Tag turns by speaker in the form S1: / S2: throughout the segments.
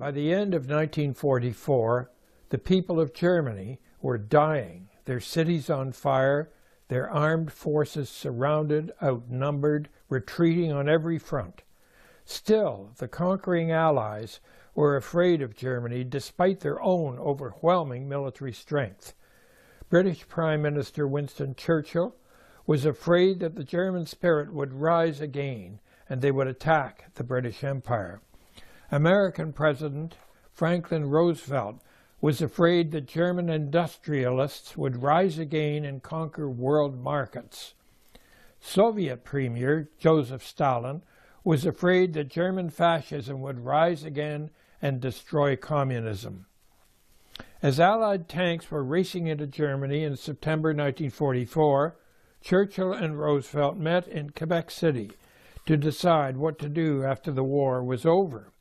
S1: By the end of 1944, the people of Germany were dying, their cities on fire, their armed forces surrounded, outnumbered, retreating on every front. Still, the conquering Allies were afraid of Germany despite their own overwhelming military strength. British Prime Minister Winston Churchill was afraid that the German spirit would rise again and they would attack the British Empire. American President Franklin Roosevelt was afraid that German industrialists would rise again and conquer world markets. Soviet Premier Joseph Stalin was afraid that German fascism would rise again and destroy communism. As Allied tanks were racing into Germany in September 1944, Churchill and Roosevelt met in Quebec City to decide what to do after the war was over.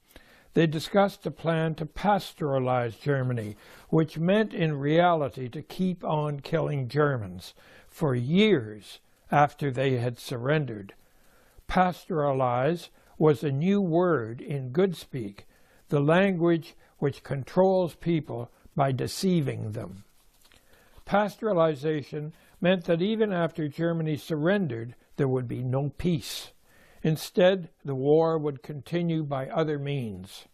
S1: They discussed a plan to pastoralize Germany, which meant in reality to keep on killing Germans for years after they had surrendered. Pastoralize was a new word in Goodspeak, the language which controls people by deceiving them. Pastoralization meant that even after Germany surrendered, there would be no peace. Instead, the war would continue by other means.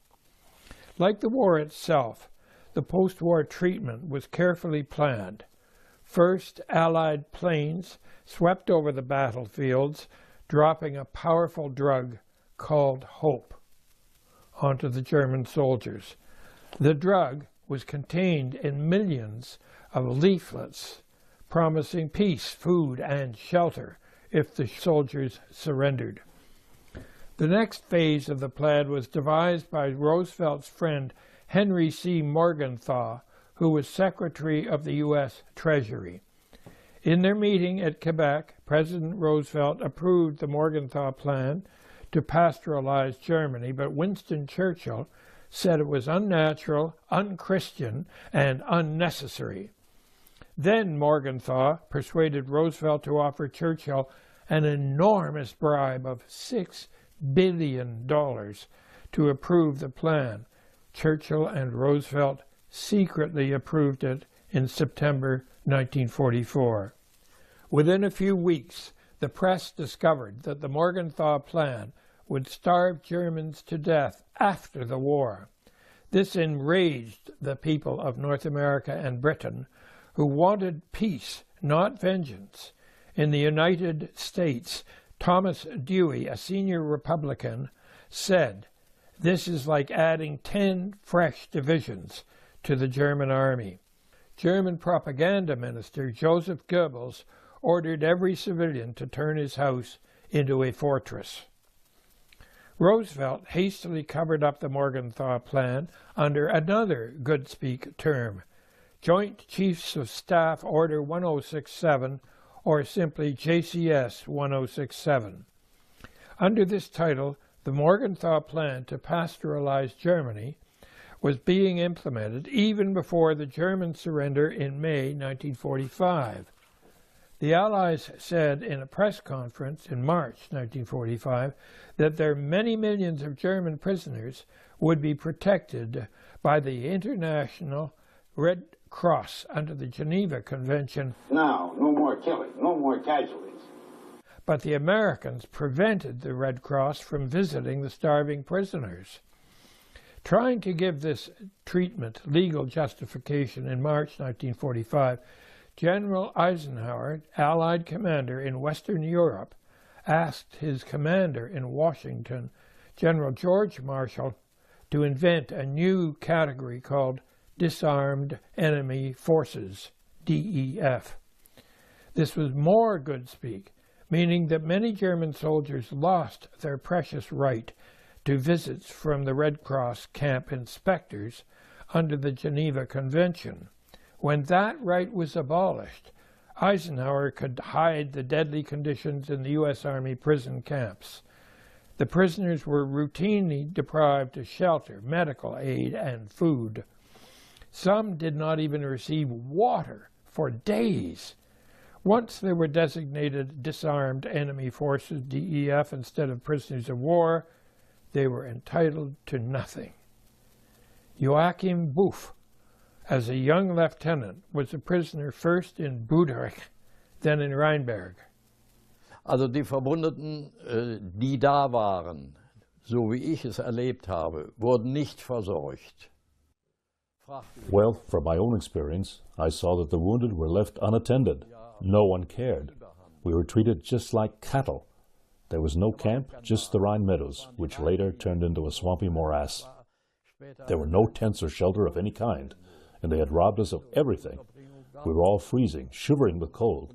S1: Like the war itself, the post-war treatment was carefully planned. First, Allied planes swept over the battlefields, dropping a powerful drug called hope onto the German soldiers. The drug was contained in millions of leaflets promising peace, food, and shelter if the soldiers surrendered. The next phase of the plan was devised by Roosevelt's friend Henry C. Morgenthau, who was Secretary of the U.S. Treasury. In their meeting at Quebec, President Roosevelt approved the Morgenthau plan to pastoralize Germany, but Winston Churchill said it was unnatural, unchristian, and unnecessary. Then Morgenthau persuaded Roosevelt to offer Churchill an enormous bribe of $6 billion to approve the plan. Churchill and Roosevelt secretly approved it in September 1944. Within a few weeks, the press discovered that the Morgenthau plan would starve Germans to death after the war. This enraged the people of North America and Britain, who wanted peace, not vengeance. In the United States, Thomas Dewey, a senior Republican, said, "This is like adding 10 fresh divisions to the German army." German propaganda minister Joseph Goebbels ordered every civilian to turn his house into a fortress. Roosevelt hastily covered up the Morgenthau plan under another Goodspeak term, Joint Chiefs of Staff Order 1067, or simply JCS 1067. Under this title, the Morgenthau plan to pastoralize Germany was being implemented even before the German surrender in May 1945. The Allies said in a press conference in March 1945 that their many millions of German prisoners would be protected by the International Red Cross under the Geneva Convention.
S2: Now, no more killing, no more casualties.
S1: But the Americans prevented the Red Cross from visiting the starving prisoners. Trying to give this treatment legal justification in March 1945, General Eisenhower, Allied commander in Western Europe, asked his commander in Washington, General George Marshall, to invent a new category called Disarmed Enemy Forces, DEF. This was more Goodspeak, meaning that many German soldiers lost their precious right to visits from the Red Cross camp inspectors under the Geneva Convention. When that right was abolished, Eisenhower could hide the deadly conditions in the U.S. Army prison camps. The prisoners were routinely deprived of shelter, medical aid, and food. Some did not even receive water for days. Once they were designated disarmed enemy forces, DEF, instead of prisoners of war, they were entitled to nothing. Joachim Buff, as a young lieutenant, was a prisoner first in Budrich, then in Rheinberg.
S3: Also die Verwundeten, die da waren, so wie ich es erlebt habe, wurden nicht versorgt.
S4: Well, from my own experience, I saw that the wounded were left unattended. No one cared. We were treated just like cattle. There was no camp, just the Rhine meadows, which later turned into a swampy morass. There were no tents or shelter of any kind, and they had robbed us of everything. We were all freezing, shivering with cold.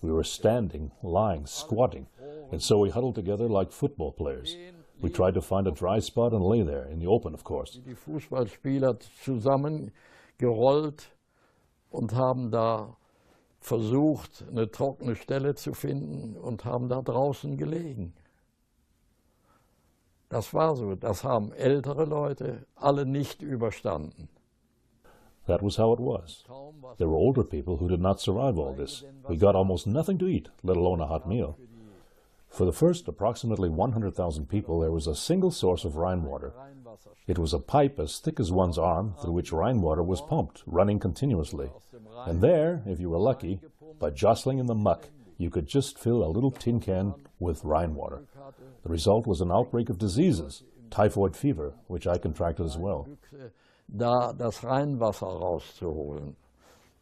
S4: We were standing, lying, squatting, and so we huddled together like football players. We tried to find a dry spot and lay there, in the open, of course.
S3: Die Fußballspieler zusammengerollt und haben da versucht, eine trockene Stelle zu finden und haben da draußen gelegen. Das war so, das haben ältere Leute alle nicht überstanden.
S4: That was how it was. There were older people who did not survive all this. We got almost nothing to eat, let alone a hot meal. For the first approximately 100,000 people, there was a single source of Rhine water. It was a pipe as thick as one's arm through which Rhine water was pumped, running continuously. And there, if you were lucky, by jostling in the muck, you could just fill a little tin can with Rhine water. The result was an outbreak of diseases, typhoid fever, which I contracted as well.
S3: Da das Rheinwasser rauszuholen.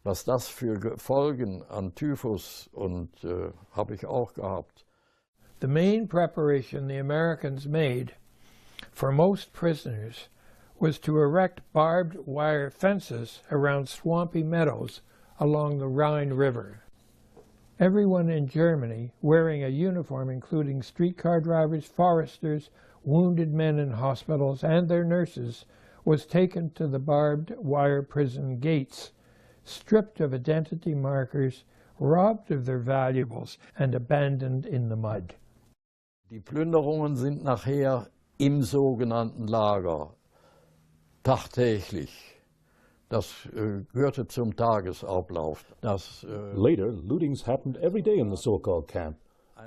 S3: Was das für Folgen an Typhus und habe ich auch gehabt.
S1: The main preparation the Americans made for most prisoners was to erect barbed wire fences around swampy meadows along the Rhine River. Everyone in Germany wearing a uniform including streetcar drivers, foresters, wounded men in hospitals, and their nurses was taken to the barbed wire prison gates, stripped of identity markers, robbed of their valuables, and abandoned in the mud.
S3: Die Plünderungen sind nachher im sogenannten Lager, tagtäglich. Das gehörte zum Tagesablauf.
S4: Later, lootings happened every day in the so-called camp.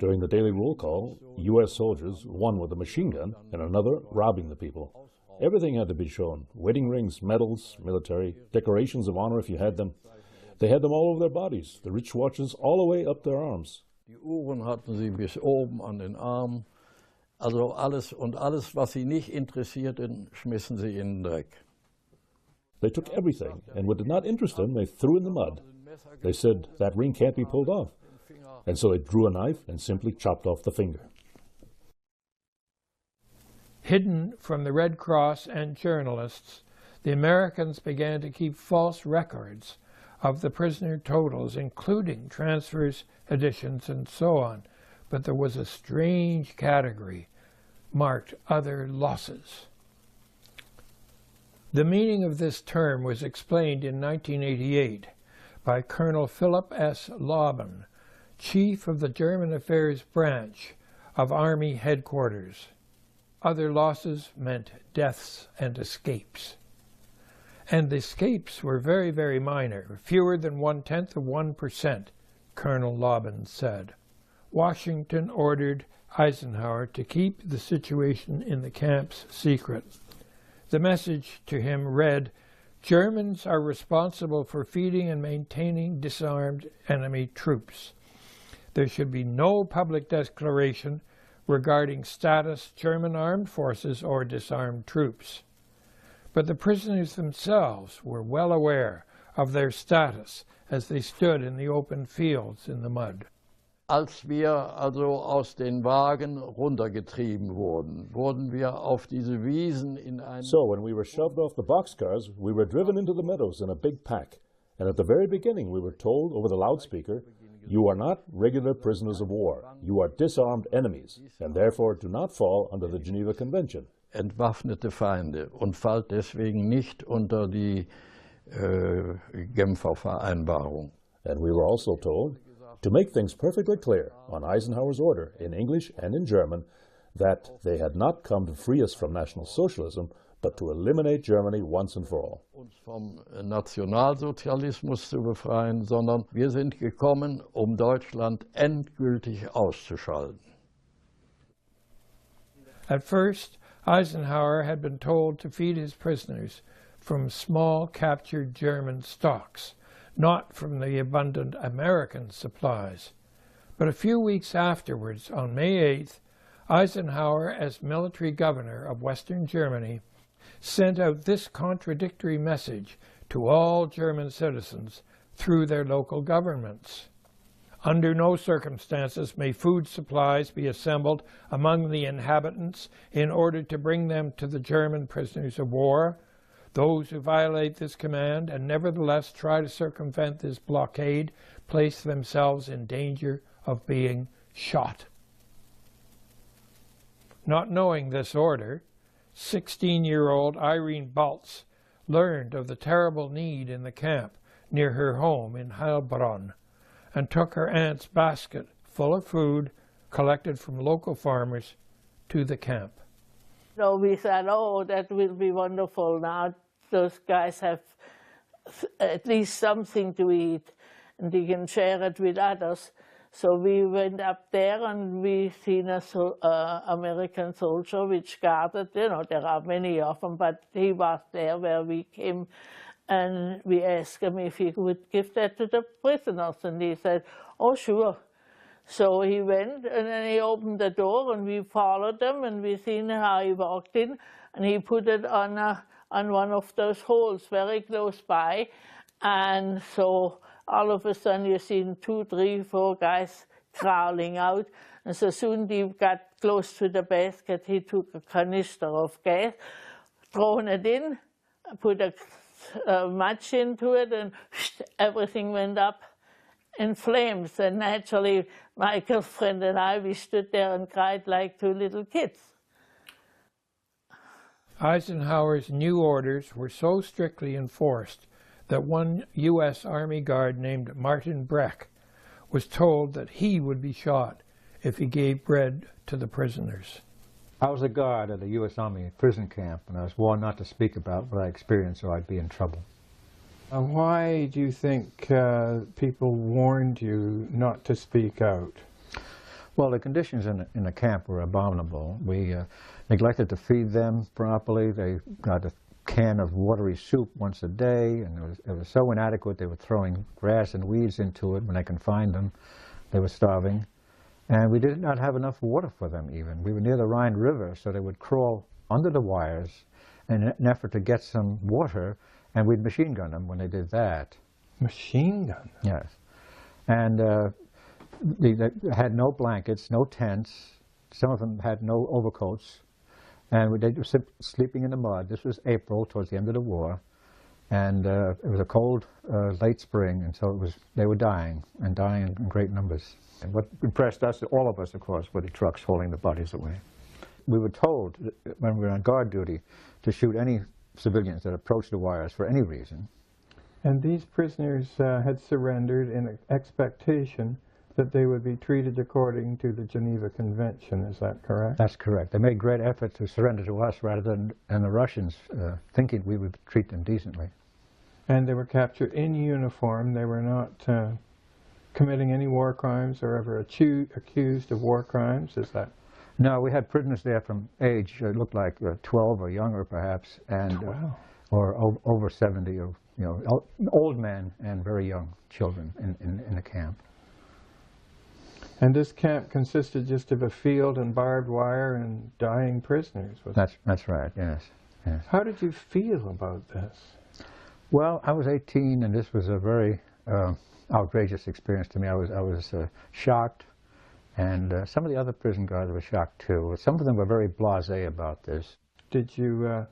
S4: During the daily roll call, U.S. soldiers, one with a machine gun and another robbing the people. Everything had to be shown. Wedding rings, medals, military, decorations of honor if you had them. They had them all over their bodies, the rich watches all the way up their arms.
S3: Die Uhren hatten sie bis oben an den Arm. Also alles, was sie nicht interessierten, schmissen sie in den Dreck.
S4: They took everything, and what did not interest them, they threw in the mud. They said, that ring can't be pulled off. And so they drew a knife and simply chopped off the finger.
S1: Hidden from the Red Cross and journalists, the Americans began to keep false records of the prisoner totals, including transfers, additions, and so on. But there was a strange category marked Other Losses. The meaning of this term was explained in 1988 by Colonel Philip S. Lauben, Chief of the German Affairs Branch of Army Headquarters. Other losses meant deaths and escapes. And the escapes were very, very minor, fewer than 0.1%, Colonel Lauben said. Washington ordered Eisenhower to keep the situation in the camps secret. The message to him read, Germans are responsible for feeding and maintaining disarmed enemy troops. There should be no public declaration regarding status, German armed forces, or disarmed troops. But the prisoners themselves were well aware of their status as they stood in the open fields in the mud.
S3: Als wir also aus den Wagen runtergetrieben wurden, wurden wir auf diese Wiesen in ein...
S4: So when we were shoved off the boxcars, we were driven into the meadows in a big pack. And at the very beginning we were told over the loudspeaker, you are not regular prisoners of war. You are disarmed enemies, and therefore do not fall under the Geneva Convention.
S3: entwaffnete Feinde und fällt deswegen nicht unter die Genfer Vereinbarung.
S4: And we were also told, to make things perfectly clear on Eisenhower's order in English and in German, that they had not come to free us from National Socialism, but to eliminate Germany once and for all.
S3: Uns vom Nationalsozialismus zu befreien, sondern wir sind gekommen, um Deutschland endgültig auszuschalten.
S1: At first, Eisenhower had been told to feed his prisoners from small captured German stocks, not from the abundant American supplies. But a few weeks afterwards, on May 8th, Eisenhower, as military governor of Western Germany, sent out this contradictory message to all German citizens through their local governments. Under no circumstances may food supplies be assembled among the inhabitants in order to bring them to the German prisoners of war. Those who violate this command and nevertheless try to circumvent this blockade place themselves in danger of being shot. Not knowing this order, 16-year-old Irene Baltz learned of the terrible need in the camp near her home in Heilbronn and took her aunt's basket full of food collected from local farmers to the camp.
S5: So we said, oh, that will be wonderful. Now those guys have at least something to eat and they can share it with others. So we went up there and we seen a American soldier which guarded, you know, there are many of them, but he was there where we came, and we asked him if he would give that to the prisoners, and he said, oh, sure. So he went and then he opened the door and we followed him, and we seen how he walked in, and he put it on one of those holes very close by, and so all of a sudden you seen 2, 3, 4 guys crawling out, and so soon he got close to the basket, he took a canister of gas, thrown it in, put a match into it, and everything went up in flames. And naturally, my girlfriend and I, we stood there and cried like 2 little kids.
S1: Eisenhower's new orders were so strictly enforced that one U.S. Army guard named Martin Breck was told that he would be shot if he gave bread to the prisoners.
S6: I was a guard at a U.S. Army prison camp, and I was warned not to speak about what I experienced or I'd be in trouble.
S1: Why do you think people warned you not to speak out?
S6: Well, the conditions in the camp were abominable. We neglected to feed them properly. They got a can of watery soup once a day, and it was so inadequate they were throwing grass and weeds into it when they could find them. They were starving. And we did not have enough water for them even. We were near the Rhine River, so they would crawl under the wires in an effort to get some water, and we'd machine gun them when they did that.
S1: Machine gun?
S6: Yes. And they had no blankets, no tents. Some of them had no overcoats. And they were sleeping in the mud. This was April, towards the end of the war. And it was a cold, late spring, and so they were dying, and dying in great numbers. And what impressed us, all of us, of course, were the trucks hauling the bodies away. We were told, when we were on guard duty, to shoot any civilians that approached the wires for any reason.
S1: And these prisoners had surrendered in expectation that they would be treated according to the Geneva Convention, is that correct?
S6: That's correct. They made great effort to surrender to us rather than the Russians, thinking we would treat them decently.
S1: And they were captured in uniform. They were not committing any war crimes or ever accused of war crimes, is that?
S6: No, we had prisoners there from age, looked like 12 or younger perhaps, and or over 70, or old men and very young children in the camp.
S1: And this camp consisted just of a field and barbed wire and dying prisoners?
S6: That's right, yes.
S1: How did you feel about this?
S6: Well, I was 18, and this was a very outrageous experience to me. I was shocked, and some of the other prison guards were shocked too. Some of them were very blasé about this.
S1: Did you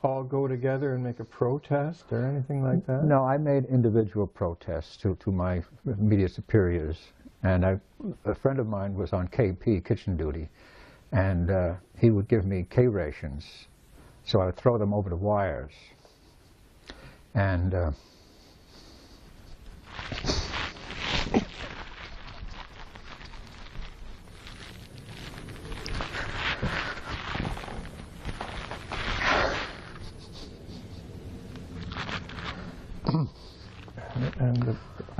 S1: all go together and make a protest or anything like that?
S6: No, I made individual protests to my immediate superiors. And a friend of mine was on KP, kitchen duty, And he would give me K rations, so I would throw them over the wires. And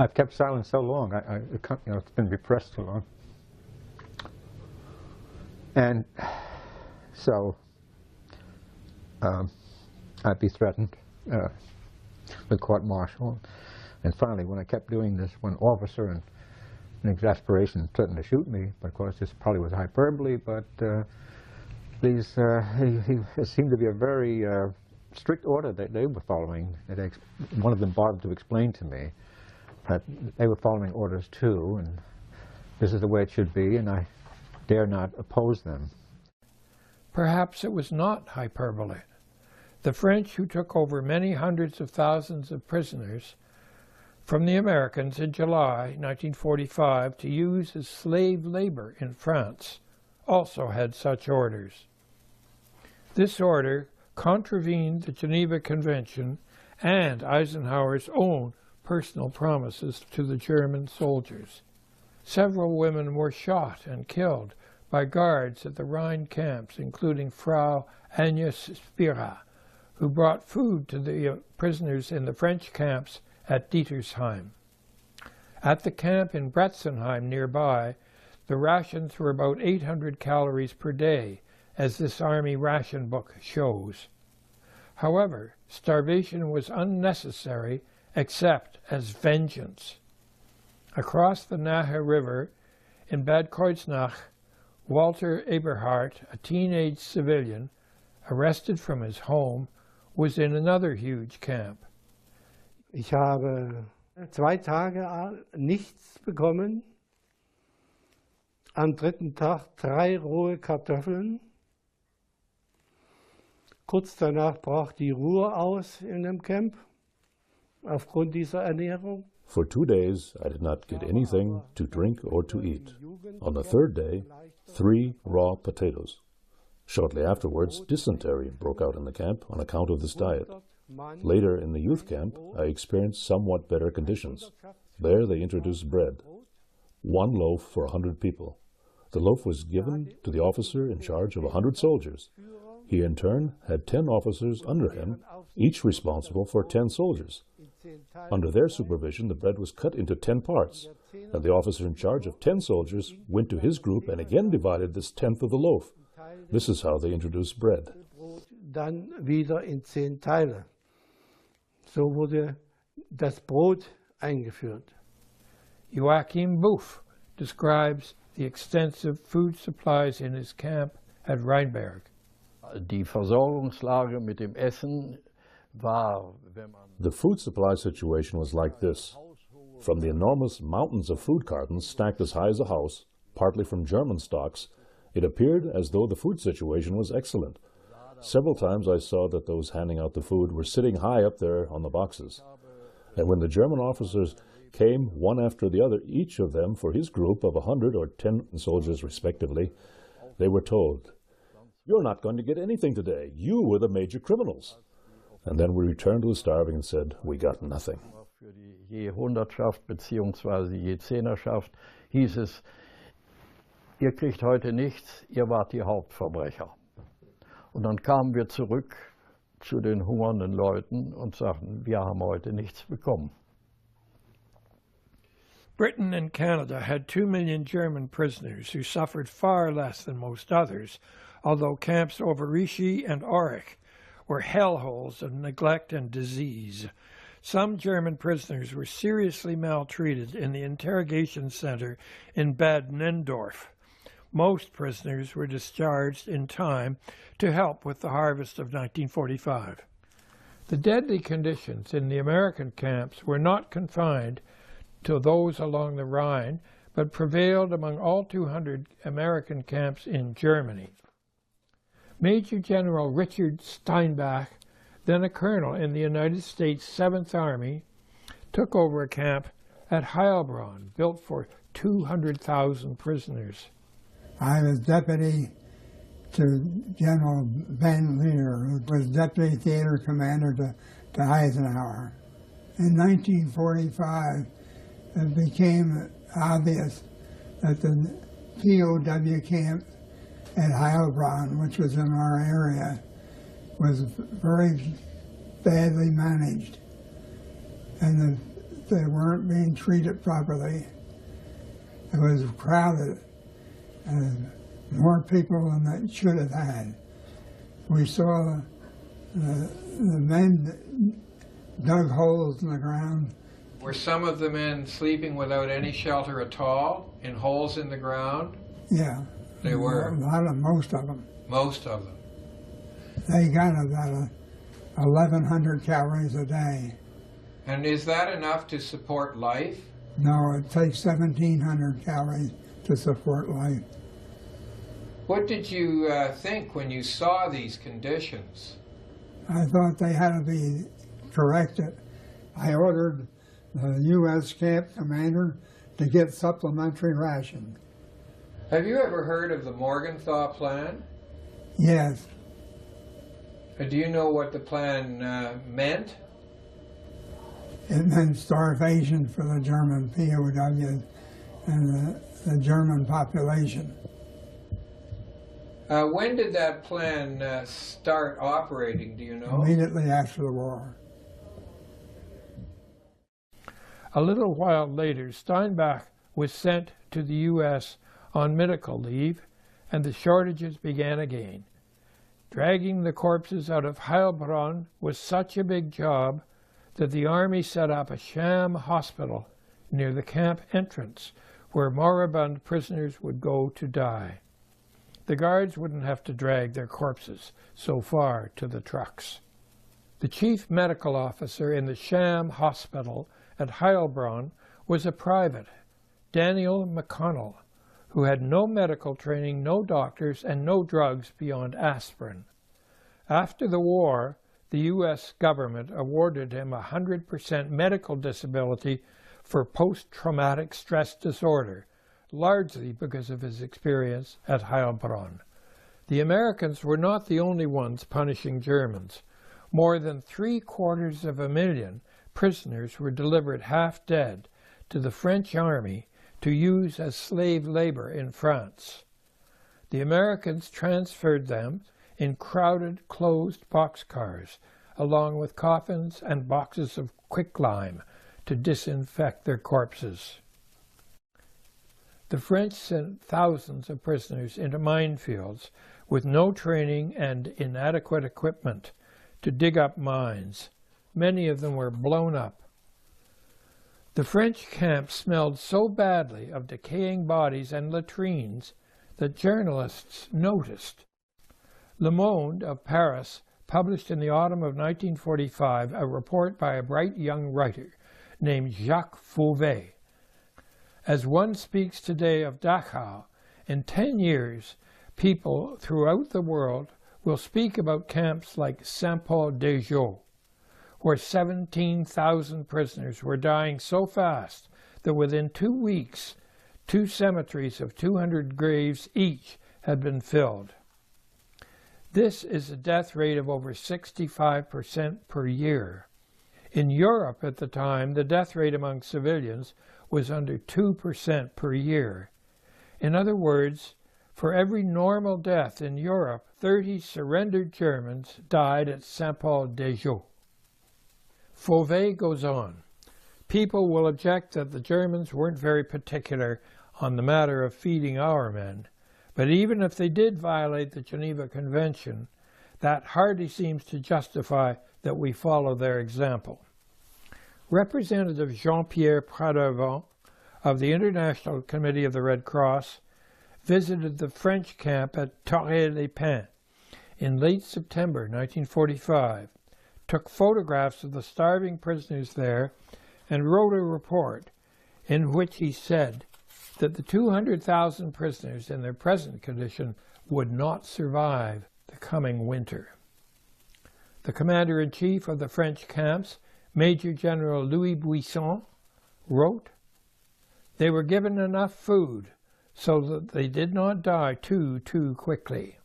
S6: I've kept silent so long. It's been repressed so long. And so I'd be threatened with court-martial. And finally, when I kept doing this, one officer in exasperation threatened to shoot me. But of course, this probably was hyperbole, but it seemed to be a very strict order that they were following. One of them bothered to explain to me that they were following orders too, and this is the way it should be, and I dare not oppose them.
S1: Perhaps it was not hyperbole. The French, who took over many hundreds of thousands of prisoners from the Americans in July 1945 to use as slave labor in France, also had such orders. This order contravened the Geneva Convention and Eisenhower's own personal promises to the German soldiers. Several women were shot and killed by guards at the Rhine camps, including Frau Agnes Spira, who brought food to the prisoners in the French camps at Dietersheim. At the camp in Bretzenheim nearby, the rations were about 800 calories per day, as this army ration book shows. However, starvation was unnecessary except as vengeance. Across the Nahe River in Bad Kreuznach, Walter Eberhardt, a teenage civilian, arrested from his home, was in another huge camp.
S7: Ich habe 2 Tage nichts bekommen. Am 3. Tag 3 rohe Kartoffeln. Kurz danach brach die Ruhe aus in dem Camp, aufgrund dieser Ernährung.
S4: For 2 days, I did not get anything to drink or to eat. On the 3rd day, 3 raw potatoes. Shortly afterwards, dysentery broke out in the camp on account of this diet. Later, in the youth camp, I experienced somewhat better conditions. There, they introduced bread. 1 loaf for 100 people. The loaf was given to the officer in charge of 100 soldiers. He, in turn, had 10 officers under him, each responsible for 10 soldiers. Under their supervision, the bread was cut into 10 parts, and the officer in charge of 10 soldiers went to his group and again divided this 10th of the loaf. This is how they introduced bread.
S7: Dann wieder in 10 Teile. So wurde das Brot eingeführt.
S1: Joachim Buff describes the extensive food supplies in his camp at Rheinberg.
S3: Die Versorgungslage mit dem Essen war, wenn man...
S4: The food supply situation was like this. From the enormous mountains of food cartons stacked as high as a house, partly from German stocks, it appeared as though the food situation was excellent. Several times I saw that those handing out the food were sitting high up there on the boxes. And when the German officers came one after the other, each of them for his group of 100 or 10 soldiers respectively, they were told, "You're not going to get anything today. You were the major criminals." And then we returned to the starving and said, "We got nothing."
S3: Für die je Hundertschaft bzw. je Zehnerschaft hieß es, ihr kriegt heute nichts, ihr wart die Hauptverbrecher. Und dann kamen wir zurück zu den hungernden Leuten und sagten, wir haben heute nichts bekommen.
S1: Britain and Canada had 2 million German prisoners who suffered far less than most others, although camps over Vichy and Aurich were hellholes of neglect and disease. Some German prisoners were seriously maltreated in the interrogation center in Bad Nendorf. Most prisoners were discharged in time to help with the harvest of 1945. The deadly conditions in the American camps were not confined to those along the Rhine, but prevailed among all 200 American camps in Germany. Major General Richard Steinbach, then a colonel in the United States 7th Army, took over a camp at Heilbronn, built for 200,000 prisoners.
S8: I was deputy to General Ben Lear, who was deputy theater commander to Eisenhower. In 1945, it became obvious that the POW camp at Heilbronn, which was in our area, was very badly managed, and that they weren't being treated properly. It was crowded, and more people than they should have had. We saw the men dug holes in the ground.
S1: Were some of the men sleeping without any shelter at all, in holes in the ground?
S8: Yeah.
S1: They were?
S8: Most of them.
S1: Most of them.
S8: They got about 1,100 calories a day.
S1: And is that enough to support life?
S8: No, it takes 1,700 calories to support life.
S1: What did you think when you saw these conditions?
S8: I thought they had to be corrected. I ordered the U.S. camp commander to get supplementary rations.
S1: Have you ever heard of the Morgenthau Plan?
S8: Yes.
S1: Do you know what the plan meant?
S8: It meant starvation for the German POWs and the German population.
S1: When did that plan start operating, do you know?
S8: Immediately after the war.
S1: A little while later, Steinbach was sent to the U.S. on medical leave, and the shortages began again. Dragging the corpses out of Heilbronn was such a big job that the Army set up a sham hospital near the camp entrance where moribund prisoners would go to die. The guards wouldn't have to drag their corpses so far to the trucks. The chief medical officer in the sham hospital at Heilbronn was a private, Daniel McConnell, who had no medical training, no doctors, and no drugs beyond aspirin. After the war, the U.S. government awarded him 100% medical disability for post-traumatic stress disorder, largely because of his experience at Heilbronn. The Americans were not the only ones punishing Germans. More than 750,000 prisoners were delivered half dead to the French army to use as slave labor in France. The Americans transferred them in crowded, closed boxcars, along with coffins and boxes of quicklime to disinfect their corpses. The French sent thousands of prisoners into minefields with no training and inadequate equipment to dig up mines. Many of them were blown up. The French camp smelled so badly of decaying bodies and latrines that journalists noticed. Le Monde of Paris published in the autumn of 1945 a report by a bright young writer named Jacques Fauvet. As one speaks today of Dachau, in 10 years, people throughout the world will speak about camps like Saint-Paul-des-Joux, where 17,000 prisoners were dying so fast that within 2 weeks, 2 cemeteries of 200 graves each had been filled. This is a death rate of over 65% per year. In Europe at the time, the death rate among civilians was under 2% per year. In other words, for every normal death in Europe, 30 surrendered Germans died at Saint-Paul-des-Joux. Fauvet goes on. People will object that the Germans weren't very particular on the matter of feeding our men, but even if they did violate the Geneva Convention, that hardly seems to justify that we follow their example. Representative Jean-Pierre Pradevant of the International Committee of the Red Cross visited the French camp at Torrey-les-Pins in late September 1945, took photographs of the starving prisoners there, and wrote a report in which he said that the 200,000 prisoners in their present condition would not survive the coming winter. The commander-in-chief of the French camps, Major General Louis Buisson, wrote, "They were given enough food so that they did not die too quickly."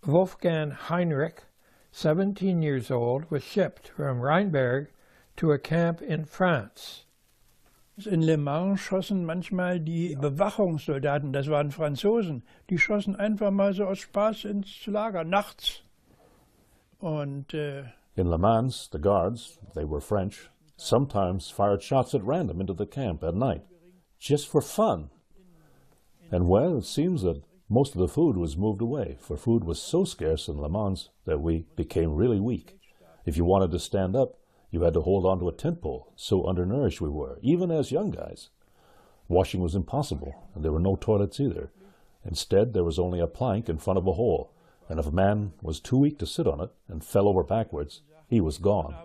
S1: Wolfgang Heinrich, 17 years old, was shipped from Rheinberg to a camp in France.
S9: In Le Mans schossen manchmal die Bewachungssoldaten, das waren Franzosen, die schossen einfach mal so aus Spaß ins Lager, nachts. Und
S4: in Le Mans, the guards, they were French, sometimes fired shots at random into the camp at night, just for fun. And well, it seems that most of the food was moved away, for food was so scarce in Le Mans that we became really weak. If you wanted to stand up, you had to hold on to a tent pole, so undernourished we were, even as young guys. Washing was impossible, and there were no toilets either. Instead, there was only a plank in front of a hole, and if a man was too weak to sit on it and fell over backwards, he was gone.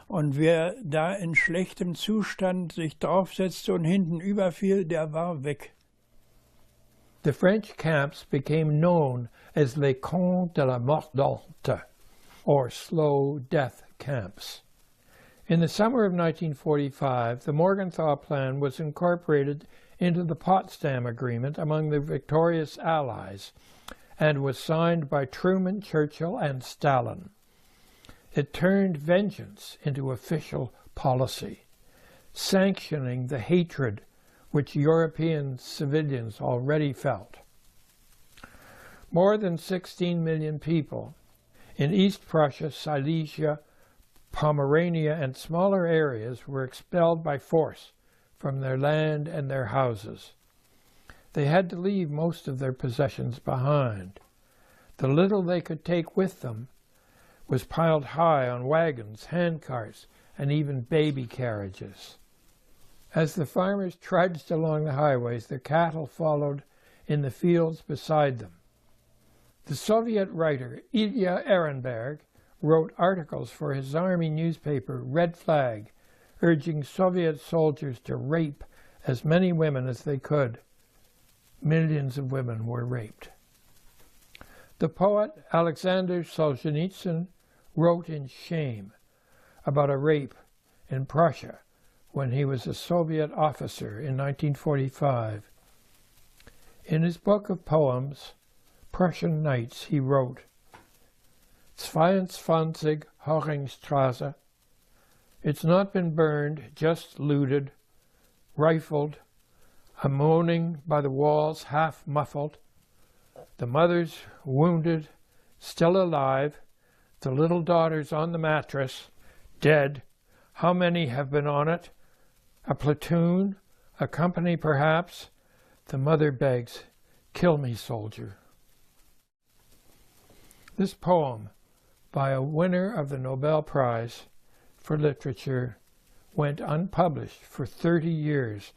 S9: Und wer da in schlechtem Zustand sich draufsetzte und hinten überfiel, der war weg.
S1: The French camps became known as les camps de la mordante, or slow death camps. In the summer of 1945, the Morgenthau Plan was incorporated into the Potsdam Agreement among the victorious Allies and was signed by Truman, Churchill, and Stalin. It turned vengeance into official policy, sanctioning the hatred which European civilians already felt. More than 16 million people in East Prussia, Silesia, Pomerania, and smaller areas were expelled by force from their land and their houses. They had to leave most of their possessions behind. The little they could take with them was piled high on wagons, handcarts, and even baby carriages. As the farmers trudged along the highways, their cattle followed in the fields beside them. The Soviet writer Ilya Ehrenberg wrote articles for his army newspaper Red Flag, urging Soviet soldiers to rape as many women as they could. Millions of women were raped. The poet Alexander Solzhenitsyn wrote in Shame about a rape in Prussia when he was a Soviet officer in 1945. In his book of poems, Prussian Nights, he wrote, 22 Hochingstrasse. It's not been burned, just looted, rifled, a moaning by the walls half muffled, the mothers wounded, still alive, the little daughters on the mattress, dead. How many have been on it? A platoon, a company perhaps. The mother begs, kill me, soldier. This poem, by a winner of the Nobel Prize for Literature, went unpublished for 30 years.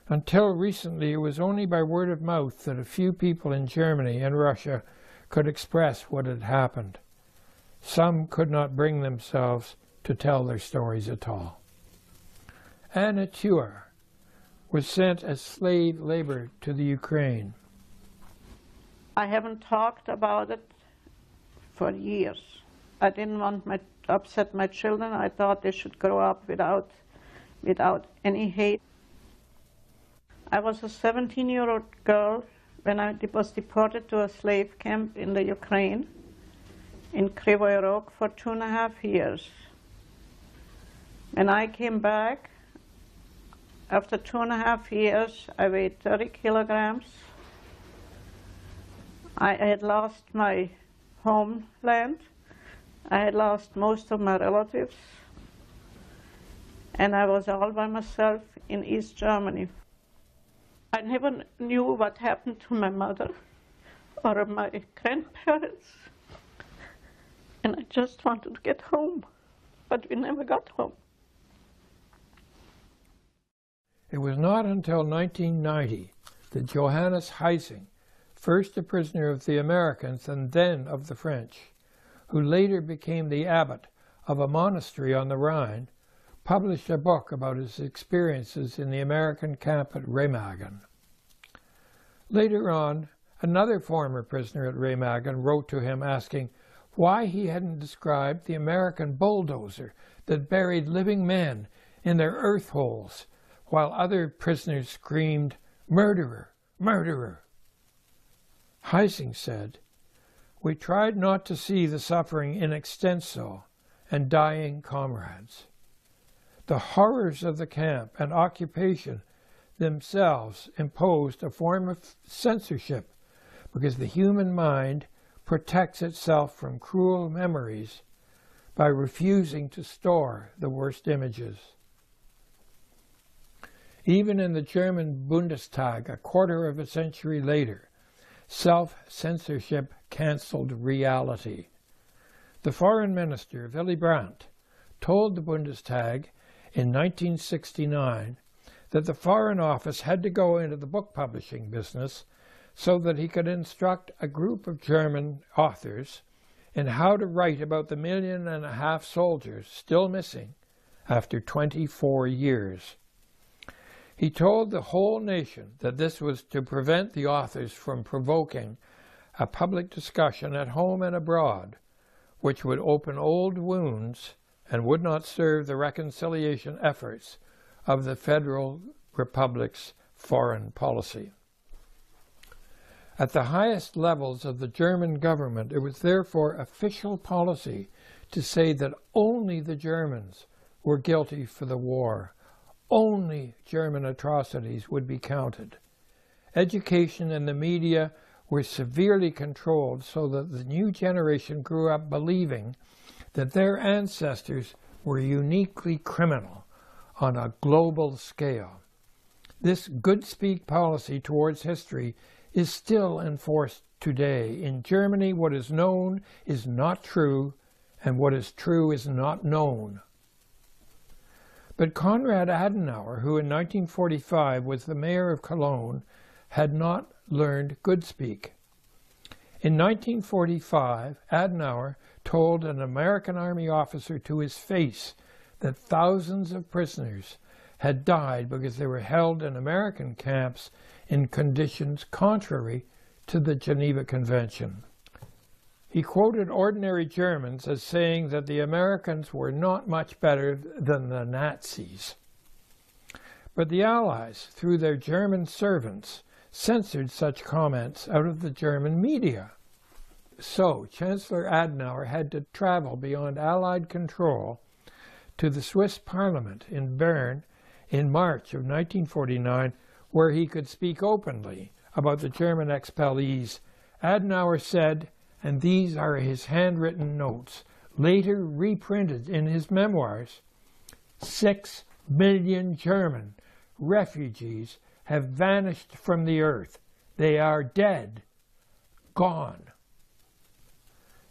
S1: Until recently, it was only by word of mouth that a few people in Germany and Russia could express what had happened. Some could not bring themselves to tell their stories at all. Anna Tuer was sent as slave labor to the Ukraine.
S5: I haven't talked about it for years. I didn't want to upset my children. I thought they should grow up without any hate. I was a 17-year-old girl when I was deported to a slave camp in the Ukraine, in Kryvyi Rog, for 2.5 years. When I came back, after 2.5 years, I weighed 30 kilograms. I had lost my homeland. I had lost most of my relatives. And I was all by myself in East Germany. I never knew what happened to my mother or my grandparents. And I just wanted to get home, but we never got home.
S1: It was not until 1990 that Johannes Heising, first a prisoner of the Americans and then of the French, who later became the abbot of a monastery on the Rhine, published a book about his experiences in the American camp at Remagen. Later on, another former prisoner at Remagen wrote to him asking why he hadn't described the American bulldozer that buried living men in their earth holes, while other prisoners screamed, "Murderer! Murderer!" Heising said, We tried not to see the suffering in extenso and dying comrades. The horrors of the camp and occupation themselves imposed a form of censorship because the human mind protects itself from cruel memories by refusing to store the worst images. Even in the German Bundestag a quarter of a century later, self-censorship canceled reality. The foreign minister, Willy Brandt, told the Bundestag in 1969 that the Foreign Office had to go into the book publishing business so that he could instruct a group of German authors in how to write about the 1.5 million soldiers still missing after 24 years. He told the whole nation that this was to prevent the authors from provoking a public discussion at home and abroad, which would open old wounds and would not serve the reconciliation efforts of the Federal Republic's foreign policy. At the highest levels of the German government, it was therefore official policy to say that only the Germans were guilty for the war. Only German atrocities would be counted. Education and the media were severely controlled so that the new generation grew up believing that their ancestors were uniquely criminal on a global scale. This good speak policy towards history is still enforced today. In Germany, what is known is not true, and what is true is not known. But Konrad Adenauer, who in 1945 was the mayor of Cologne, had not learned good speak. In 1945, Adenauer told an American Army officer to his face that thousands of prisoners had died because they were held in American camps in conditions contrary to the Geneva Convention. He quoted ordinary Germans as saying that the Americans were not much better than the Nazis. But the Allies, through their German servants, censored such comments out of the German media. So Chancellor Adenauer had to travel beyond Allied control to the Swiss Parliament in Bern in March of 1949, where he could speak openly about the German expellees. Adenauer said, and these are his handwritten notes, later reprinted in his memoirs, 6 million German refugees have vanished from the earth. They are dead, gone.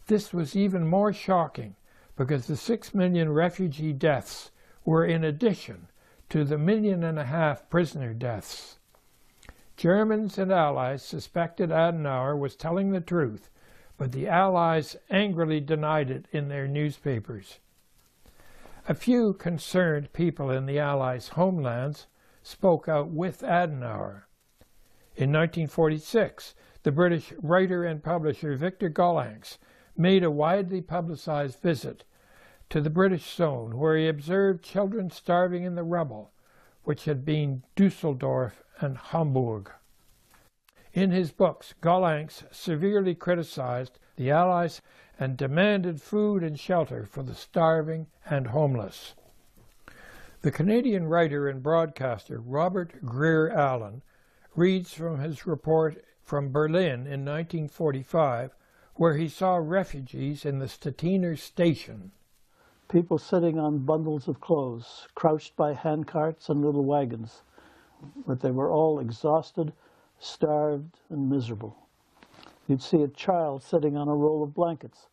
S1: This was even more shocking because the 6 million refugee deaths were in addition to the 1.5 million prisoner deaths. Germans and Allies suspected Adenauer was telling the truth, but the Allies angrily denied it in their newspapers. A few concerned people in the Allies' homelands spoke out with Adenauer. In 1946, the British writer and publisher Victor Gollancz made a widely publicized visit to the British zone, where he observed children starving in the rubble, which had been Dusseldorf and Hamburg. In his books, Gollancz severely criticized the Allies and demanded food and shelter for the starving and homeless. The Canadian writer and broadcaster Robert Greer Allen reads from his report from Berlin in 1945, where he saw refugees in the Stettiner station.
S10: People sitting on bundles of clothes, crouched by handcarts and little wagons, but they were all exhausted, starved, and miserable. You'd see a child sitting on a roll of blankets,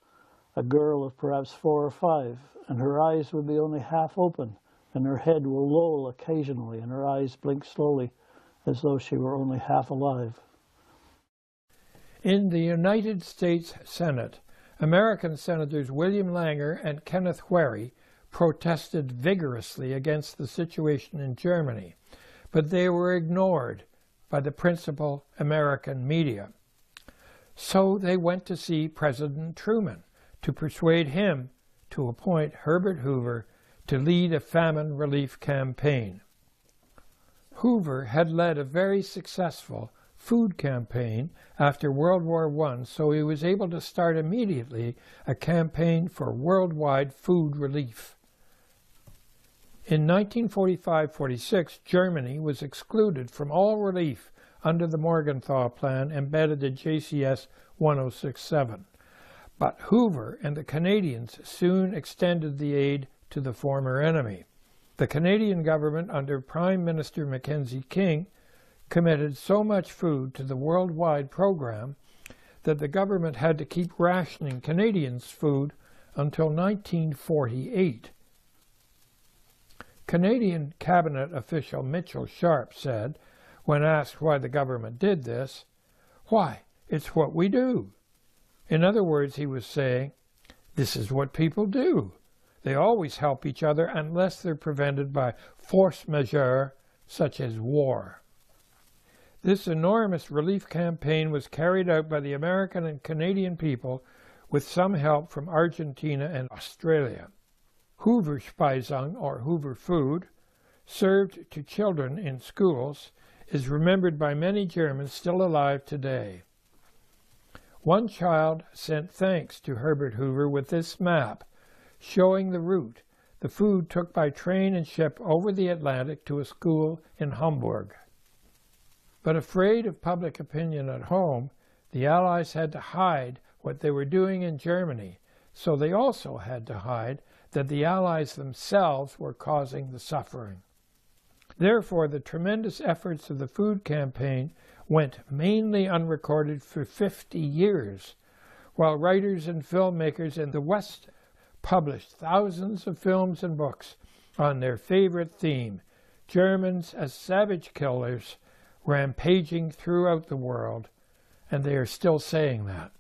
S10: a girl of perhaps 4 or 5, and her eyes would be only half open, and her head will loll occasionally, and her eyes blink slowly, as though she were only half alive.
S1: In the United States Senate, American Senators William Langer and Kenneth Wherry protested vigorously against the situation in Germany, but they were ignored by the principal American media. So they went to see President Truman to persuade him to appoint Herbert Hoover to lead a famine relief campaign. Hoover had led a very successful food campaign after World War I, so he was able to start immediately a campaign for worldwide food relief. In 1945-46, Germany was excluded from all relief under the Morgenthau Plan embedded in JCS 1067. But Hoover and the Canadians soon extended the aid to the former enemy. The Canadian government under Prime Minister Mackenzie King committed so much food to the worldwide program that the government had to keep rationing Canadians' food until 1948. Canadian cabinet official Mitchell Sharp said, when asked why the government did this, "Why, it's what we do." In other words, he was saying, this is what people do. They always help each other unless they're prevented by force majeure, such as war. This enormous relief campaign was carried out by the American and Canadian people with some help from Argentina and Australia. Hoover Speisung, or Hoover food, served to children in schools, is remembered by many Germans still alive today. One child sent thanks to Herbert Hoover with this map, showing the route the food took by train and ship over the Atlantic to a school in Hamburg. But afraid of public opinion at home, the Allies had to hide what they were doing in Germany, so they also had to hide that the Allies themselves were causing the suffering. Therefore, the tremendous efforts of the food campaign went mainly unrecorded for 50 years, while writers and filmmakers in the West published thousands of films and books on their favorite theme, Germans as savage killers rampaging throughout the world, and they are still saying that.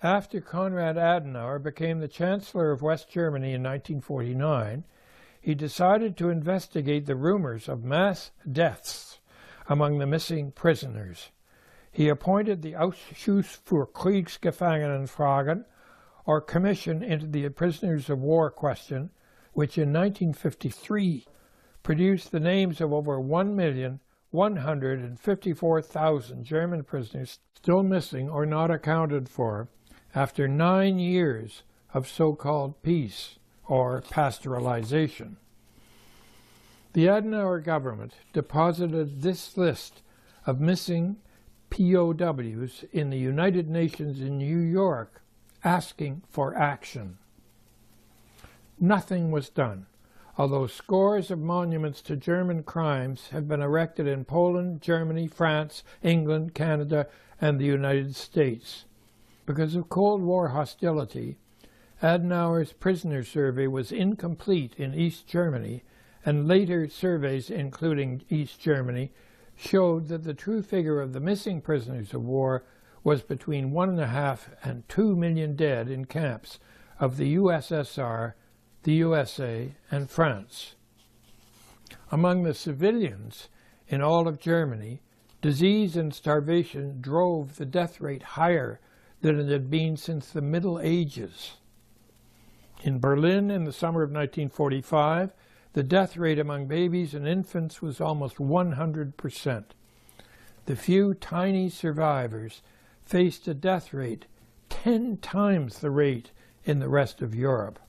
S1: After Konrad Adenauer became the Chancellor of West Germany in 1949, he decided to investigate the rumors of mass deaths among the missing prisoners. He appointed the Ausschuss für Kriegsgefangenenfragen, or Commission into the Prisoners of War question, which in 1953 produced the names of over 1,154,000 German prisoners still missing or not accounted for after 9 years of so-called peace or pastoralization. The Adenauer government deposited this list of missing POWs in the United Nations in New York, asking for action. Nothing was done, although scores of monuments to German crimes have been erected in Poland, Germany, France, England, Canada, and the United States. Because of Cold War hostility, Adenauer's prisoner survey was incomplete in East Germany, and later surveys, including East Germany, showed that the true figure of the missing prisoners of war was between 1.5 and 2 million dead in camps of the USSR, the USA, and France. Among the civilians in all of Germany, disease and starvation drove the death rate higher than it had been since the Middle Ages. In Berlin in the summer of 1945, the death rate among babies and infants was almost 100%. The few tiny survivors faced a death rate 10 times the rate in the rest of Europe.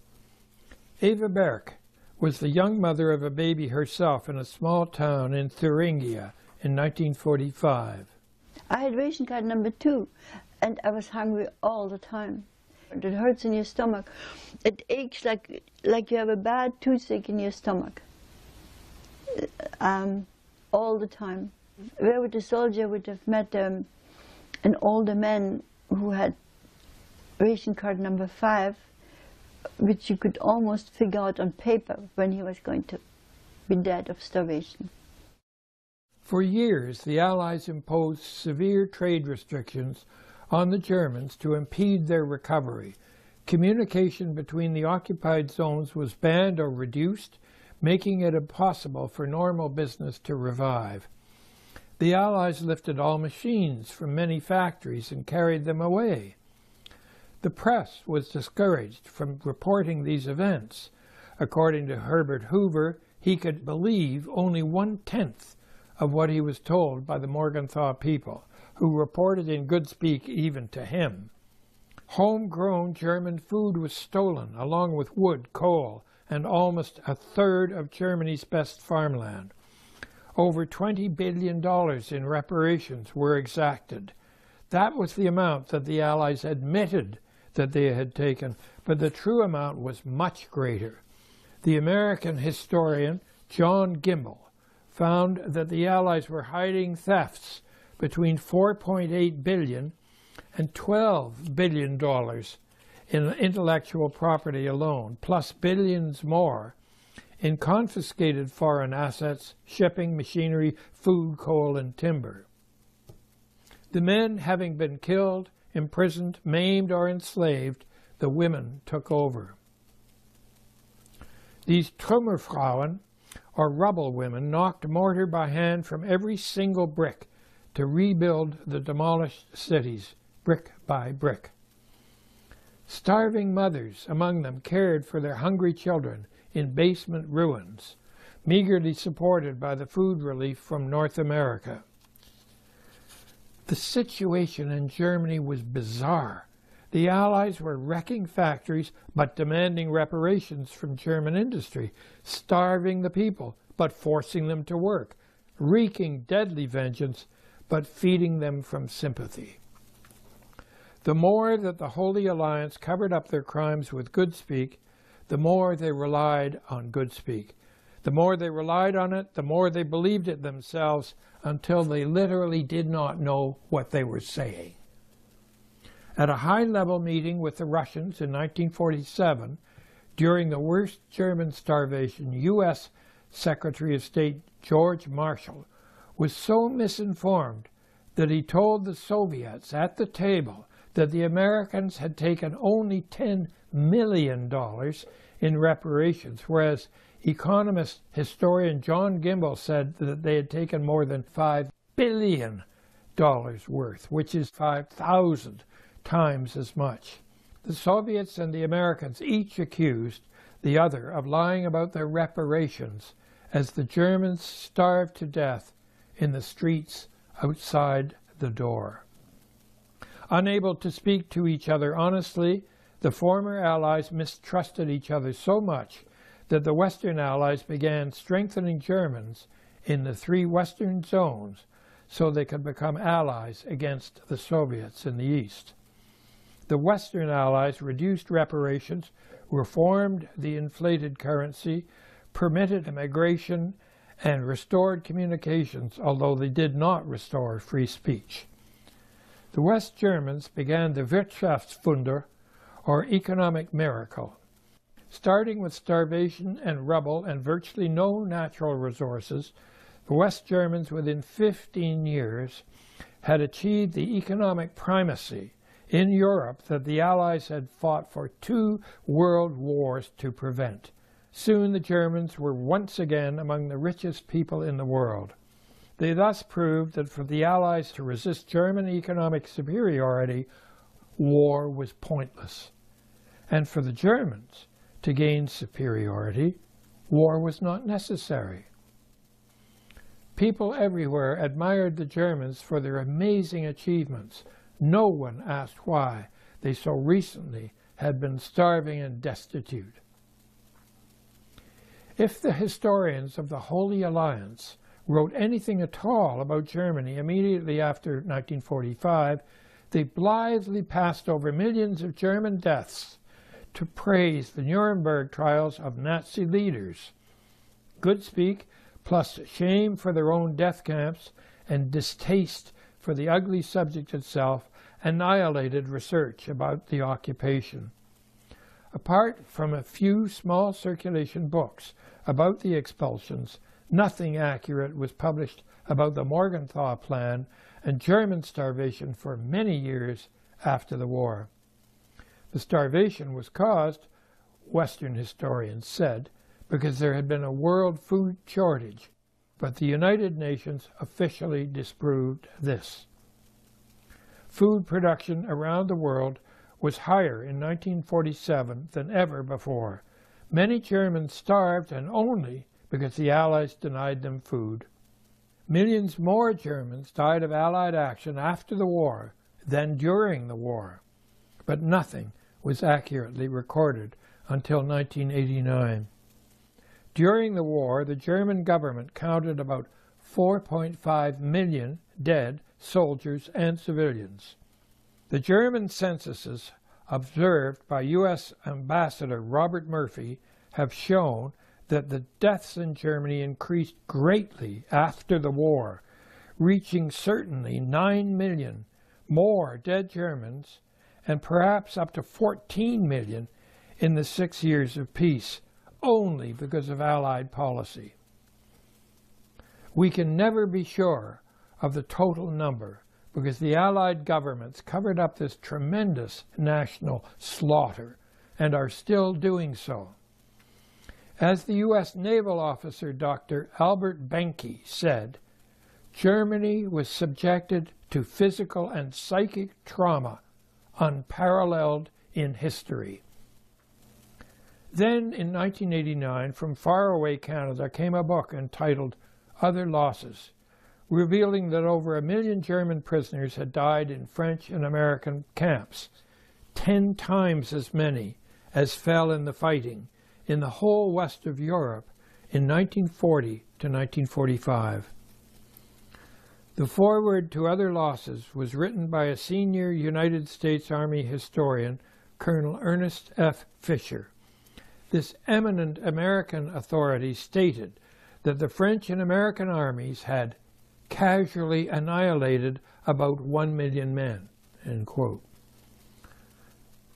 S1: Eva Berk was the young mother of a baby herself in a small town in Thuringia in 1945.
S11: I had ration card number 2, and I was hungry all the time. It hurts in your stomach. It aches like you have a bad toothache in your stomach. All the time. Where would a soldier would have met an older man who had ration card number 5, which you could almost figure out on paper when he was going to be dead of starvation.
S1: For years, the Allies imposed severe trade restrictions on the Germans to impede their recovery. Communication between the occupied zones was banned or reduced, making it impossible for normal business to revive. The Allies lifted all machines from many factories and carried them away. The press was discouraged from reporting these events. According to Herbert Hoover, he could believe only 1/10 of what he was told by the Morgenthau people, who reported in good speak even to him. Homegrown German food was stolen, along with wood, coal, and almost a third of Germany's best farmland. Over $20 billion in reparations were exacted. That was the amount that the Allies admitted that they had taken, but the true amount was much greater. The American historian John Gimbel found that the Allies were hiding thefts between $4.8 billion and $12 billion in intellectual property alone, plus billions more in confiscated foreign assets, shipping, machinery, food, coal, and timber. The men having been killed, imprisoned, maimed, or enslaved, the women took over. These Trümmerfrauen, or rubble women, knocked mortar by hand from every single brick to rebuild the demolished cities, brick by brick. Starving mothers among them cared for their hungry children in basement ruins, meagerly supported by the food relief from North America. The situation in Germany was bizarre. The Allies were wrecking factories but demanding reparations from German industry, starving the people but forcing them to work, wreaking deadly vengeance but feeding them from sympathy. The more that the Holy Alliance covered up their crimes with good speak, the more they relied on good speak. The more they relied on it, the more they believed it themselves, until they literally did not know what they were saying. At a high-level meeting with the Russians in 1947, during the worst German starvation, U.S. Secretary of State George Marshall was so misinformed that he told the Soviets at the table that the Americans had taken only $10 million in reparations, whereas economist historian John Gimbel said that they had taken more than $5 billion worth, which is 5,000 times as much. The Soviets and the Americans each accused the other of lying about their reparations as the Germans starved to death in the streets outside the door. Unable to speak to each other honestly, the former Allies mistrusted each other so much that the Western Allies began strengthening Germans in the three Western zones so they could become allies against the Soviets in the East. The Western Allies reduced reparations, reformed the inflated currency, permitted immigration, and restored communications, although they did not restore free speech. The West Germans began the Wirtschaftswunder, or economic miracle. Starting with starvation and rubble and virtually no natural resources, the West Germans within 15 years had achieved the economic primacy in Europe that the Allies had fought for 2 world wars to prevent. Soon the Germans were once again among the richest people in the world. They thus proved that for the Allies to resist German economic superiority, war was pointless. And for the Germans to gain superiority, war was not necessary. People everywhere admired the Germans for their amazing achievements. No one asked why they so recently had been starving and destitute. If the historians of the Holy Alliance wrote anything at all about Germany immediately after 1945, they blithely passed over millions of German deaths to praise the Nuremberg trials of Nazi leaders. Good speak, plus shame for their own death camps and distaste for the ugly subject itself, annihilated research about the occupation. Apart from a few small circulation books about the expulsions, nothing accurate was published about the Morgenthau Plan and German starvation for many years after the war. The starvation was caused, Western historians said, because there had been a world food shortage, but the United Nations officially disproved this. Food production around the world was higher in 1947 than ever before. Many Germans starved, and only because the Allies denied them food. Millions more Germans died of Allied action after the war than during the war, but nothing was accurately recorded until 1989. During the war, the German government counted about 4.5 million dead soldiers and civilians. The German censuses observed by U.S. Ambassador Robert Murphy have shown that the deaths in Germany increased greatly after the war, reaching certainly 9 million more dead Germans and perhaps up to 14 million in the 6 years of peace, only because of Allied policy. We can never be sure of the total number because the Allied governments covered up this tremendous national slaughter and are still doing so. As the U.S. naval officer Dr. Albert Benke said, Germany was subjected to physical and psychic trauma unparalleled in history. Then, in 1989, from faraway Canada came a book entitled Other Losses, revealing that over 1 million German prisoners had died in French and American camps, 10 times as many as fell in the fighting in the whole west of Europe in 1940 to 1945. The foreword to Other Losses was written by a senior United States Army historian, Colonel Ernest F. Fisher. This eminent American authority stated that the French and American armies had casually annihilated about 1 million men, end quote.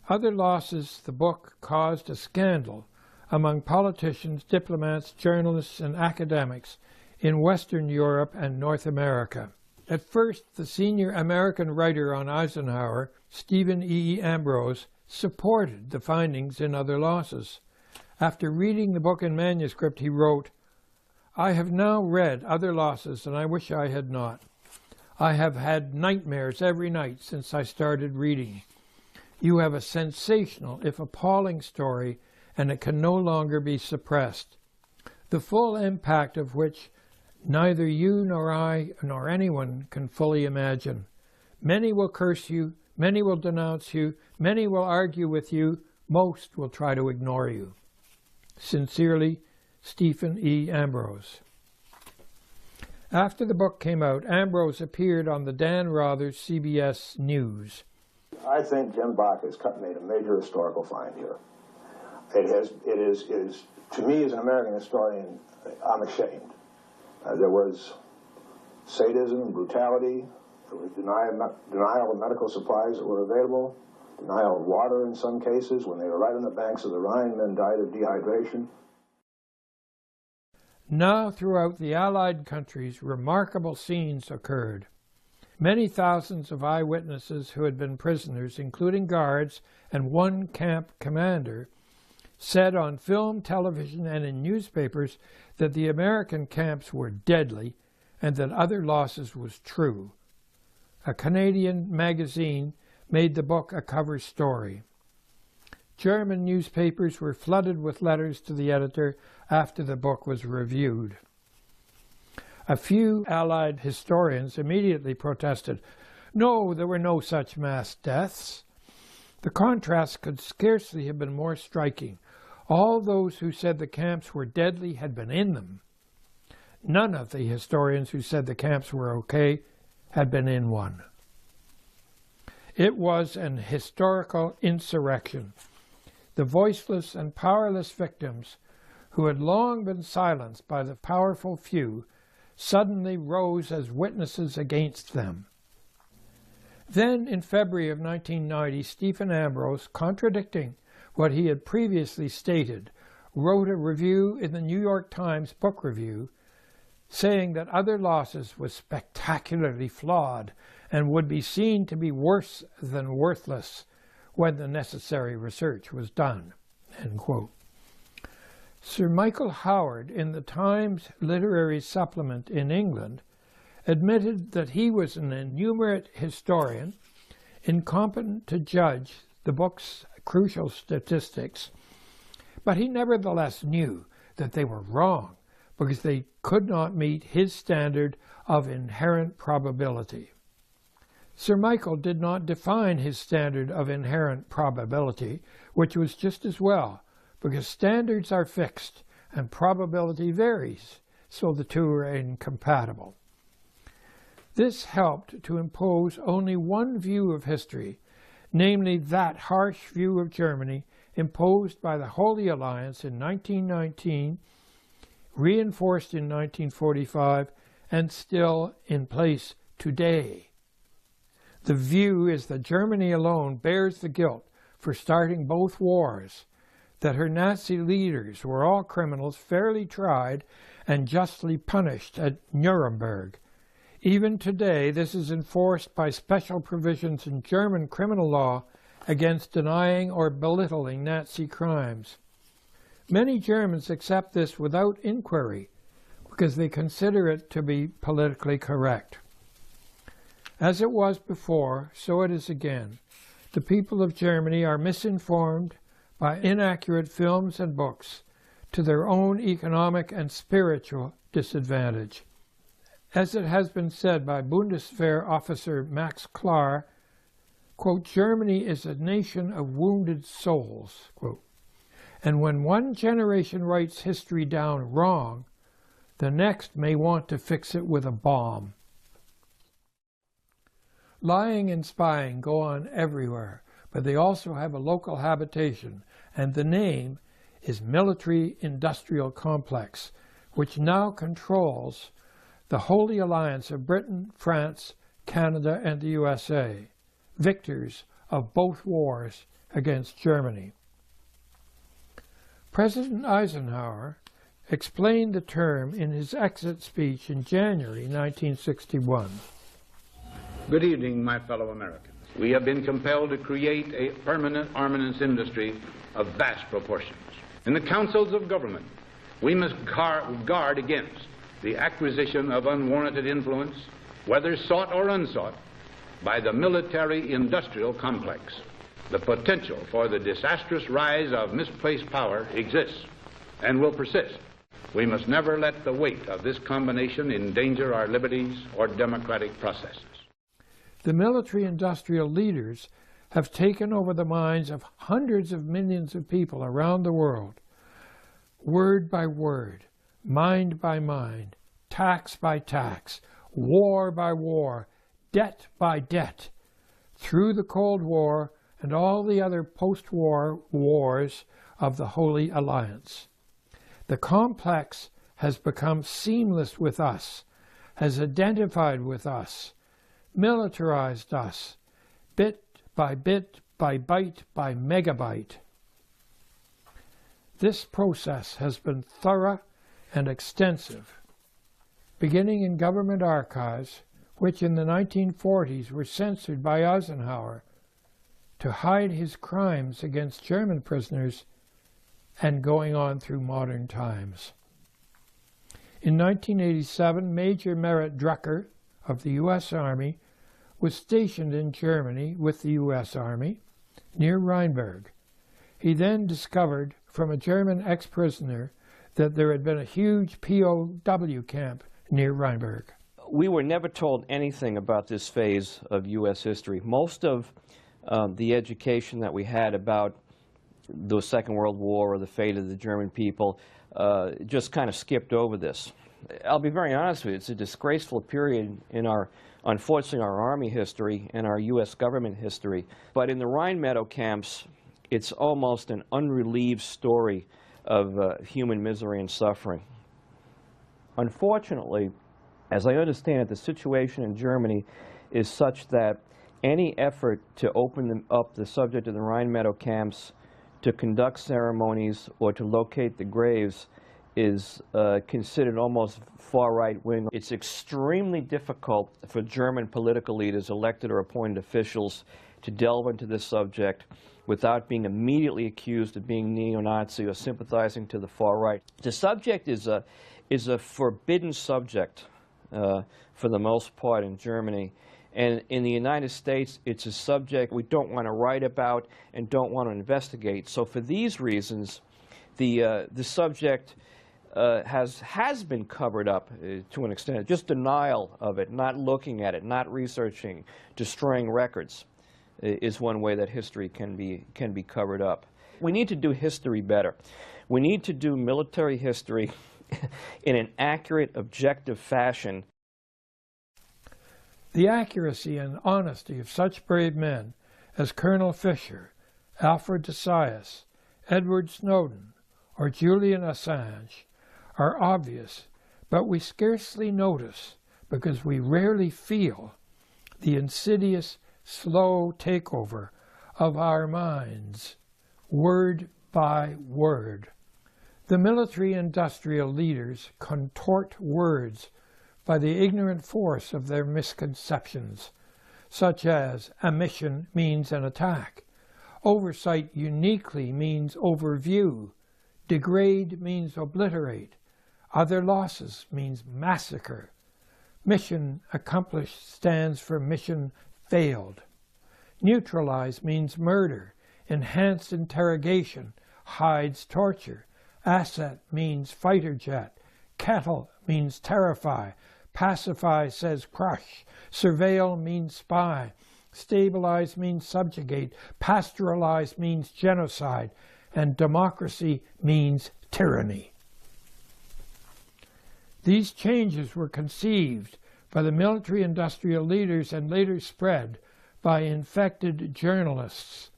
S1: Other Losses, the book, caused a scandal among politicians, diplomats, journalists, and academics in Western Europe and North America. At first, the senior American writer on Eisenhower, Stephen E. Ambrose, supported the findings in Other Losses. After reading the book in manuscript, he wrote, "I have now read Other Losses, and I wish I had not. I have had nightmares every night since I started reading. You have a sensational, if appalling, story, and it can no longer be suppressed, the full impact of which neither you nor I nor anyone can fully imagine. Many will curse you, many will denounce you, many will argue with you, most will try to ignore you. Sincerely, Stephen E. Ambrose." After the book came out, Ambrose appeared on the Dan Rothers CBS News.
S12: I think Jim Bach has made a major historical find here. It is, to me as an American historian, I'm ashamed. There was sadism, brutality, there was denial of medical supplies that were available, denial of water in some cases. When they were right on the banks of the Rhine, men died of dehydration.
S1: Now throughout the Allied countries, remarkable scenes occurred. Many thousands of eyewitnesses who had been prisoners, including guards and one camp commander, said on film, television, and in newspapers that the American camps were deadly and that Other Losses was true. A Canadian magazine made the book a cover story. German newspapers were flooded with letters to the editor after the book was reviewed. A few Allied historians immediately protested, "No, there were no such mass deaths." The contrast could scarcely have been more striking. All those who said the camps were deadly had been in them. None of the historians who said the camps were okay had been in one. It was an historical insurrection. The voiceless and powerless victims, who had long been silenced by the powerful few, suddenly rose as witnesses against them. Then, in February of 1990, Stephen Ambrose, contradicting what he had previously stated, wrote a review in the New York Times Book Review, saying that Other Losses was spectacularly flawed and would be seen to be worse than worthless when the necessary research was done, end quote. Sir Michael Howard, in the Times Literary Supplement in England, admitted that he was an innumerate historian, incompetent to judge the book's crucial statistics, but he nevertheless knew that they were wrong because they could not meet his standard of inherent probability. Sir Michael did not define his standard of inherent probability, which was just as well, because standards are fixed and probability varies, so the two are incompatible. This helped to impose only one view of history, namely that harsh view of Germany imposed by the Holy Alliance in 1919, reinforced in 1945, and still in place today. The view is that Germany alone bears the guilt for starting both wars, that her Nazi leaders were all criminals fairly tried and justly punished at Nuremberg. Even today, this is enforced by special provisions in German criminal law against denying or belittling Nazi crimes. Many Germans accept this without inquiry because they consider it to be politically correct. As it was before, so it is again. The people of Germany are misinformed by inaccurate films and books to their own economic and spiritual disadvantage. As it has been said by Bundeswehr officer Max Klar, quote, Germany is a nation of wounded souls, quote. And when one generation writes history down wrong, the next may want to fix it with a bomb. Lying and spying go on everywhere, but they also have a local habitation, and the name is Military-Industrial Complex, which now controls the Holy Alliance of Britain, France, Canada, and the USA, victors of both wars against Germany. President Eisenhower explained the term in his exit speech in January 1961.
S2: Good evening, my fellow Americans. We have been compelled to create a permanent armaments industry of vast proportions. In the councils of government, we must guard against the acquisition of unwarranted influence, whether sought or unsought, by the military-industrial complex. The potential for the disastrous rise of misplaced power exists and will persist. We must never let the weight of this combination endanger our liberties or democratic processes.
S1: The military-industrial leaders have taken over the minds of hundreds of millions of people around the world, word by word, mind by mind, tax by tax, war by war, debt by debt, through the Cold War and all the other post-war wars of the Holy Alliance. The complex has become seamless with us, has identified with us, militarized us, bit, by byte, by megabyte. This process has been thorough and extensive, beginning in government archives, which in the 1940s were censored by Eisenhower to hide his crimes against German prisoners, and going on through modern times. In 1987, Major Merritt Drucker of the U.S. Army was stationed in Germany with the U.S. Army near Rheinberg. He then discovered from a German ex-prisoner that there had been a huge POW camp near Rheinberg.
S13: We were never told anything about this phase of U.S. history. Most of the education that we had about the Second World War or the fate of the German people just kind of skipped over this. I'll be very honest with you, it's a disgraceful period in unfortunately, our Army history and our U.S. government history. But in the Rhine Meadow camps, it's almost an unrelieved story of human misery and suffering. Unfortunately, as I understand it, the situation in Germany is such that any effort to open up the subject of the Rhine Meadow camps, to conduct ceremonies, or to locate the graves is considered almost far right-wing. It's extremely difficult for German political leaders, elected or appointed officials, to delve into this subject without being immediately accused of being neo-Nazi or sympathizing to the far right. The subject is a forbidden subject for the most part in Germany. And in the United States, it's a subject we don't want to write about and don't want to investigate. So for these reasons, the subject has been covered up to an extent. Just denial of it, not looking at it, not researching, destroying records is one way that history can be covered up. We need to do history better. We need to do military history in an accurate, objective fashion.
S1: The accuracy and honesty of such brave men as Colonel Fisher, Alfred de Sias, Edward Snowden, or Julian Assange are obvious, but we scarcely notice because we rarely feel the insidious, slow takeover of our minds, word by word. The military-industrial leaders contort words by the ignorant force of their misconceptions, such as a mission means an attack, oversight uniquely means overview, degrade means obliterate, other losses means massacre, mission accomplished stands for mission failed, neutralize means murder, enhanced interrogation hides torture, asset means fighter jet, kettle means terrify, pacify says crush, surveil means spy, stabilize means subjugate, pastoralize means genocide, and democracy means tyranny. These changes were conceived by the military-industrial leaders and later spread by infected journalists.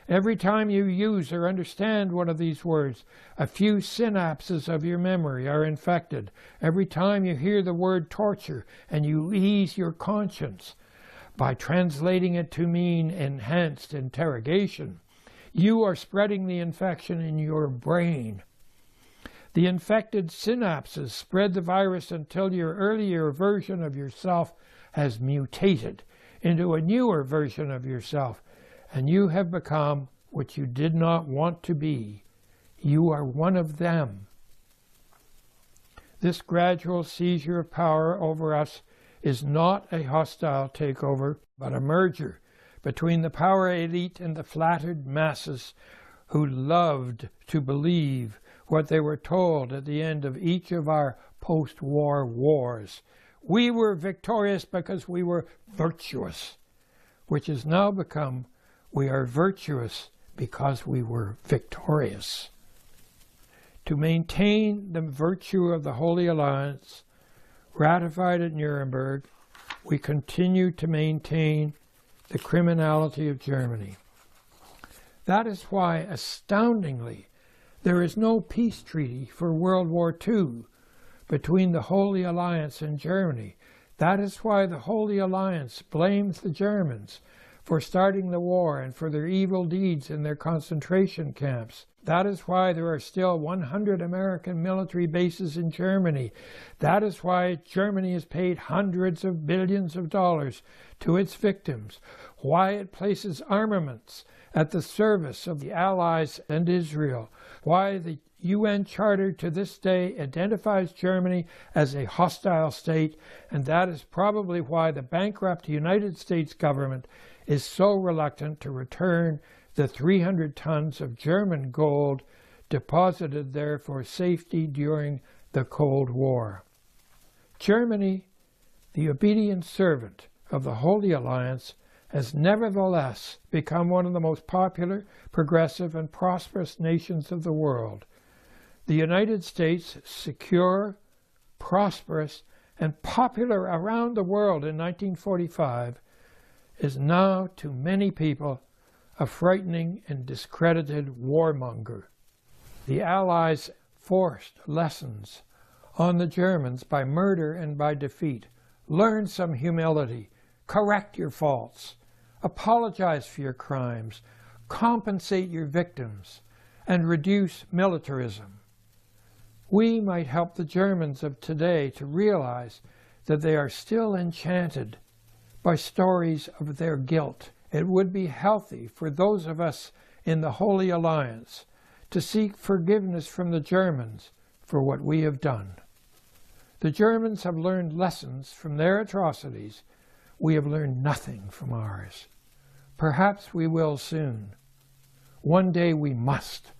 S1: Every time you use or understand one of these words, a few synapses of your memory are infected. Every time you hear the word torture and you ease your conscience by translating it to mean enhanced interrogation, you are spreading the infection in your brain. The infected synapses spread the virus until your earlier version of yourself has mutated into a newer version of yourself, and you have become what you did not want to be. You are one of them. This gradual seizure of power over us is not a hostile takeover, but a merger between the power elite and the flattered masses who loved to believe what they were told at the end of each of our post-war wars. We were victorious because we were virtuous, which has now become we are virtuous because we were victorious. To maintain the virtue of the Holy Alliance, ratified at Nuremberg, we continue to maintain the criminality of Germany. That is why, astoundingly, there is no peace treaty for World War II between the Holy Alliance and Germany. That is why the Holy Alliance blames the Germans for starting the war and for their evil deeds in their concentration camps. That is why there are still 100 American military bases in Germany. That is why Germany has paid hundreds of billions of dollars to its victims. Why it places armaments at the service of the Allies and Israel. Why the UN Charter to this day identifies Germany as a hostile state, and that is probably why the bankrupt United States government is so reluctant to return the 300 tons of German gold deposited there for safety during the Cold War. Germany, the obedient servant of the Holy Alliance, has nevertheless become one of the most popular, progressive, and prosperous nations of the world. The United States, secure, prosperous, and popular around the world in 1945, is now to many people a frightening and discredited warmonger. The Allies forced lessons on the Germans by murder and by defeat. Learn some humility, correct your faults, apologize for your crimes, compensate your victims, and reduce militarism. We might help the Germans of today to realize that they are still enchanted by stories of their guilt. It would be healthy for those of us in the Holy Alliance to seek forgiveness from the Germans for what we have done. The Germans have learned lessons from their atrocities. We have learned nothing from ours. Perhaps we will soon. One day we must.